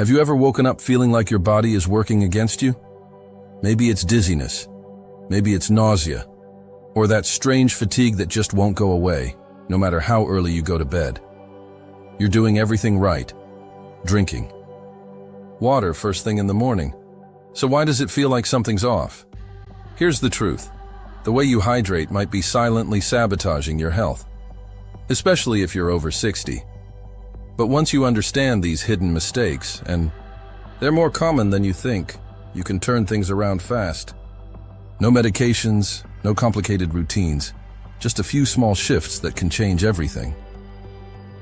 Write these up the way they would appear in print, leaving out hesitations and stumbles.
Have you ever woken up feeling like your body is working against you? Maybe it's dizziness, maybe it's nausea, or that strange fatigue that just won't go away, no matter how early you go to bed. You're doing everything right. Drinking water first thing in the morning. So why does it feel like something's off? Here's the truth. The way you hydrate might be silently sabotaging your health, especially if you're over 60. But once you understand these hidden mistakes, and they're more common than you think, you can turn things around fast. No medications, no complicated routines, just a few small shifts that can change everything.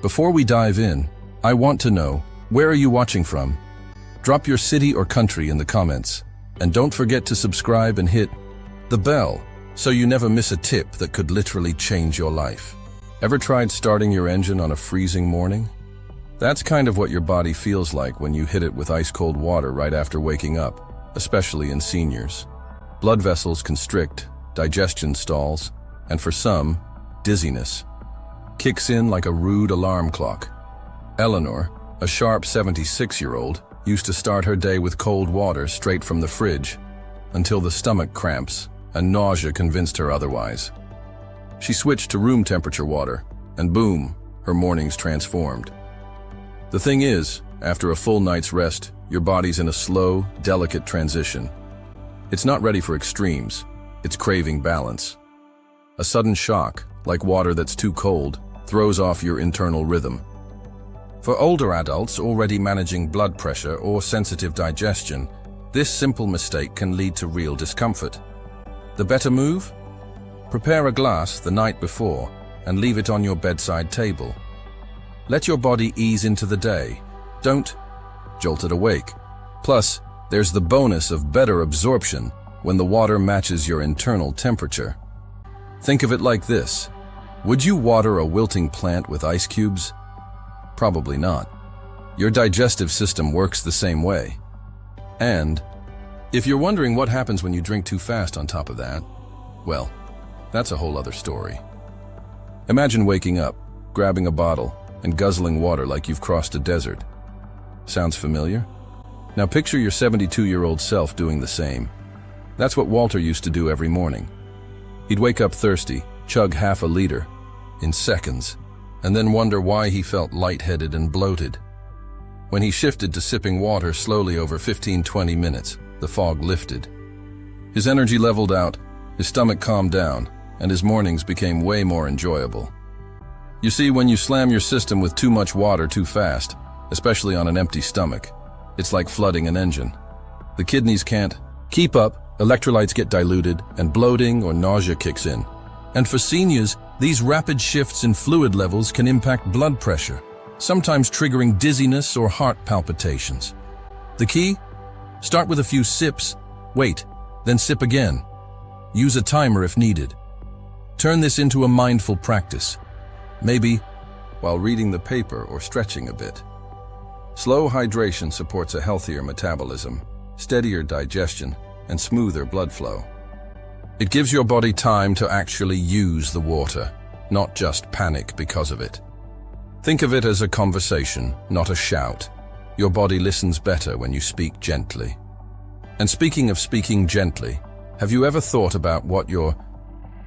Before we dive in, I want to know, where are you watching from? Drop your city or country in the comments, and don't forget to subscribe and hit the bell so you never miss a tip that could literally change your life. Ever tried starting your engine on a freezing morning? That's kind of what your body feels like when you hit it with ice-cold water right after waking up, especially in seniors. Blood vessels constrict, digestion stalls, and for some, dizziness kicks in like a rude alarm clock. Eleanor, a sharp 76-year-old, used to start her day with cold water straight from the fridge until the stomach cramps and nausea convinced her otherwise. She switched to room temperature water, and boom, her mornings transformed. The thing is, after a full night's rest, your body's in a slow, delicate transition. It's not ready for extremes, it's craving balance. A sudden shock, like water that's too cold, throws off your internal rhythm. For older adults already managing blood pressure or sensitive digestion, this simple mistake can lead to real discomfort. The better move? Prepare a glass the night before and leave it on your bedside table. Let your body ease into the day. Don't jolt it awake. Plus, there's the bonus of better absorption when the water matches your internal temperature. Think of it like this. Would you water a wilting plant with ice cubes? Probably not. Your digestive system works the same way. And if you're wondering what happens when you drink too fast on top of that, well, that's a whole other story. Imagine waking up, grabbing a bottle, and guzzling water like you've crossed a desert. Sounds familiar? Now picture your 72-year-old self doing the same. That's what Walter used to do every morning. He'd wake up thirsty, chug half a liter in seconds, and then wonder why he felt lightheaded and bloated. When he shifted to sipping water slowly over 15-20 minutes, the fog lifted. His energy leveled out, his stomach calmed down, and his mornings became way more enjoyable. You see, when you slam your system with too much water too fast, especially on an empty stomach, it's like flooding an engine. The kidneys can't keep up, electrolytes get diluted, and bloating or nausea kicks in. And for seniors, these rapid shifts in fluid levels can impact blood pressure, sometimes triggering dizziness or heart palpitations. The key? Start with a few sips, wait, then sip again. Use a timer if needed. Turn this into a mindful practice. Maybe while reading the paper or stretching a bit. Slow hydration supports a healthier metabolism, steadier digestion, and smoother blood flow. It gives your body time to actually use the water, not just panic because of it. Think of it as a conversation, not a shout. Your body listens better when you speak gently. And speaking of speaking gently, have you ever thought about what your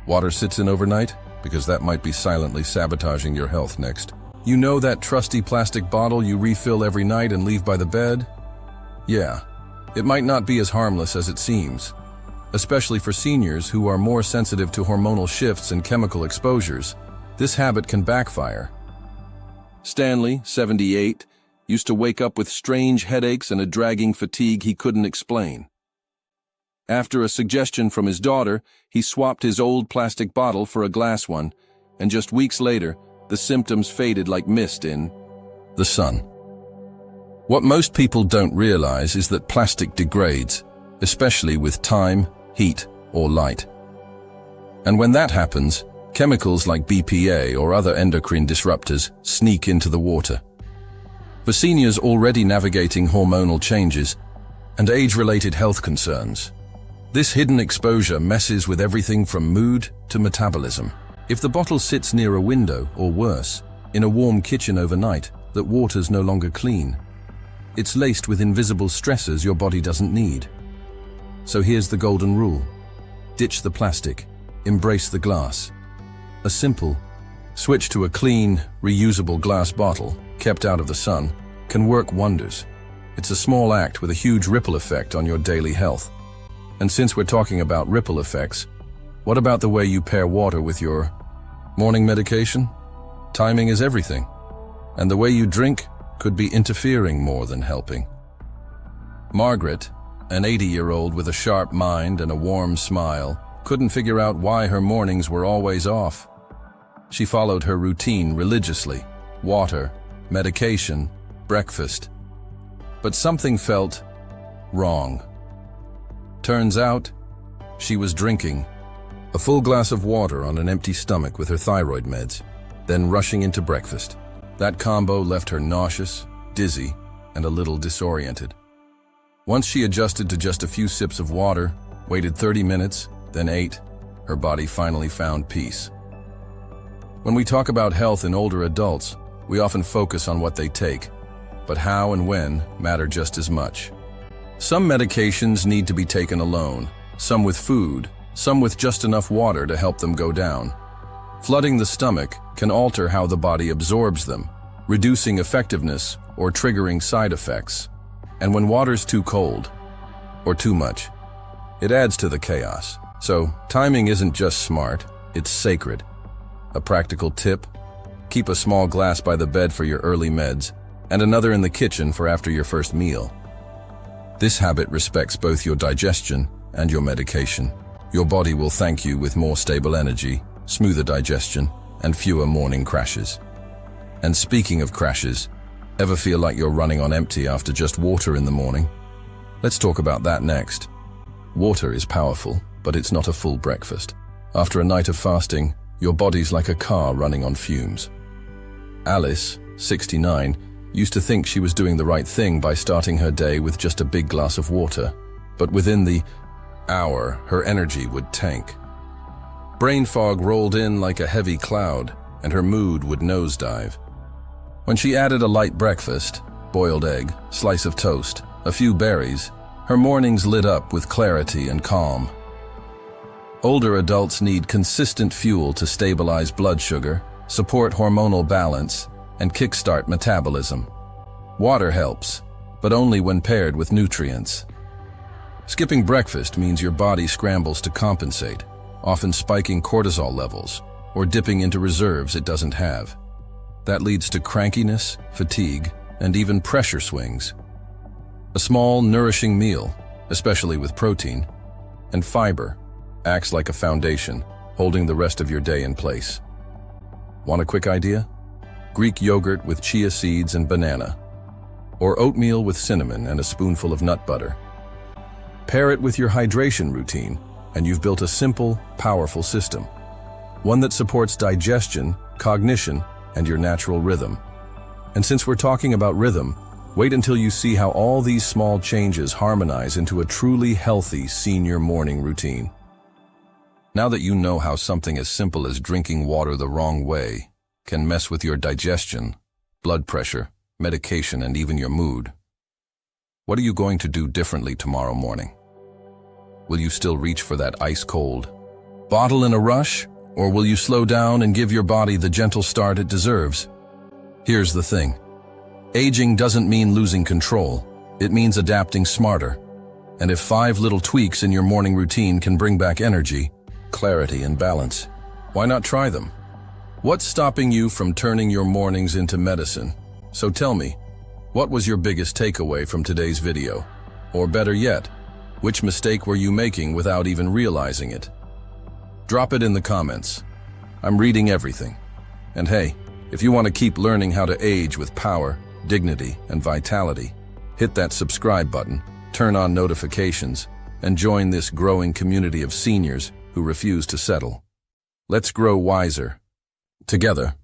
water sits in overnight? Because that might be silently sabotaging your health next. You know that trusty plastic bottle you refill every night and leave by the bed? Yeah, it might not be as harmless as it seems, especially for seniors who are more sensitive to hormonal shifts and chemical exposures. This habit can backfire. Stanley, 78, used to wake up with strange headaches and a dragging fatigue he couldn't explain. After a suggestion from his daughter, he swapped his old plastic bottle for a glass one, and just weeks later, the symptoms faded like mist in the sun. What most people don't realize is that plastic degrades, especially with time, heat, or light. And when that happens, chemicals like BPA or other endocrine disruptors sneak into the water. For seniors already navigating hormonal changes and age-related health concerns, this hidden exposure messes with everything from mood to metabolism. If the bottle sits near a window, or worse, in a warm kitchen overnight, that water's no longer clean. It's laced with invisible stressors your body doesn't need. So here's the golden rule. Ditch the plastic, embrace the glass. A simple switch to a clean, reusable glass bottle, kept out of the sun, can work wonders. It's a small act with a huge ripple effect on your daily health. And since we're talking about ripple effects, what about the way you pair water with your morning medication? Timing is everything. And the way you drink could be interfering more than helping. Margaret, an 80-year-old with a sharp mind and a warm smile, couldn't figure out why her mornings were always off. She followed her routine religiously: water, medication, breakfast. But something felt wrong. Turns out, she was drinking a full glass of water on an empty stomach with her thyroid meds, then rushing into breakfast. That combo left her nauseous, dizzy, and a little disoriented. Once she adjusted to just a few sips of water, waited 30 minutes, then ate, her body finally found peace. When we talk about health in older adults, we often focus on what they take, but how and when matter just as much. Some medications need to be taken alone, some with food, some with just enough water to help them go down. Flooding the stomach can alter how the body absorbs them, reducing effectiveness or triggering side effects. And when water's too cold, or too much, it adds to the chaos. So, timing isn't just smart, it's sacred. A practical tip: keep a small glass by the bed for your early meds, and another in the kitchen for after your first meal. This habit respects both your digestion and your medication. Your body will thank you with more stable energy, smoother digestion, and fewer morning crashes. And speaking of crashes, ever feel like you're running on empty after just water in the morning? Let's talk about that next. Water is powerful, but it's not a full breakfast. After a night of fasting, your body's like a car running on fumes. Alice, 69, used to think she was doing the right thing by starting her day with just a big glass of water, but within the hour, her energy would tank. Brain fog rolled in like a heavy cloud, and her mood would nosedive. When she added a light breakfast, boiled egg, slice of toast, a few berries, her mornings lit up with clarity and calm. Older adults need consistent fuel to stabilize blood sugar, support hormonal balance, and kickstart metabolism. Water helps, but only when paired with nutrients. Skipping breakfast means your body scrambles to compensate, often spiking cortisol levels or dipping into reserves it doesn't have. That leads to crankiness, fatigue, and even pressure swings. A small, nourishing meal, especially with protein and fiber, acts like a foundation, holding the rest of your day in place. Want a quick idea? Greek yogurt with chia seeds and banana, or oatmeal with cinnamon and a spoonful of nut butter. Pair it with your hydration routine, and you've built a simple, powerful system. One that supports digestion, cognition, and your natural rhythm. And since we're talking about rhythm, wait until you see how all these small changes harmonize into a truly healthy senior morning routine. Now that you know how something as simple as drinking water the wrong way can mess with your digestion, blood pressure, medication, and even your mood, what are you going to do differently tomorrow morning? Will you still reach for that ice-cold bottle in a rush, or will you slow down and give your body the gentle start it deserves? Here's the thing. Aging doesn't mean losing control. It means adapting smarter. And if 5 little tweaks in your morning routine can bring back energy, clarity, and balance, why not try them? What's stopping you from turning your mornings into medicine? So tell me, what was your biggest takeaway from today's video? Or better yet, which mistake were you making without even realizing it? Drop it in the comments. I'm reading everything. And hey, if you want to keep learning how to age with power, dignity, and vitality, hit that subscribe button, turn on notifications, and join this growing community of seniors who refuse to settle. Let's grow wiser together.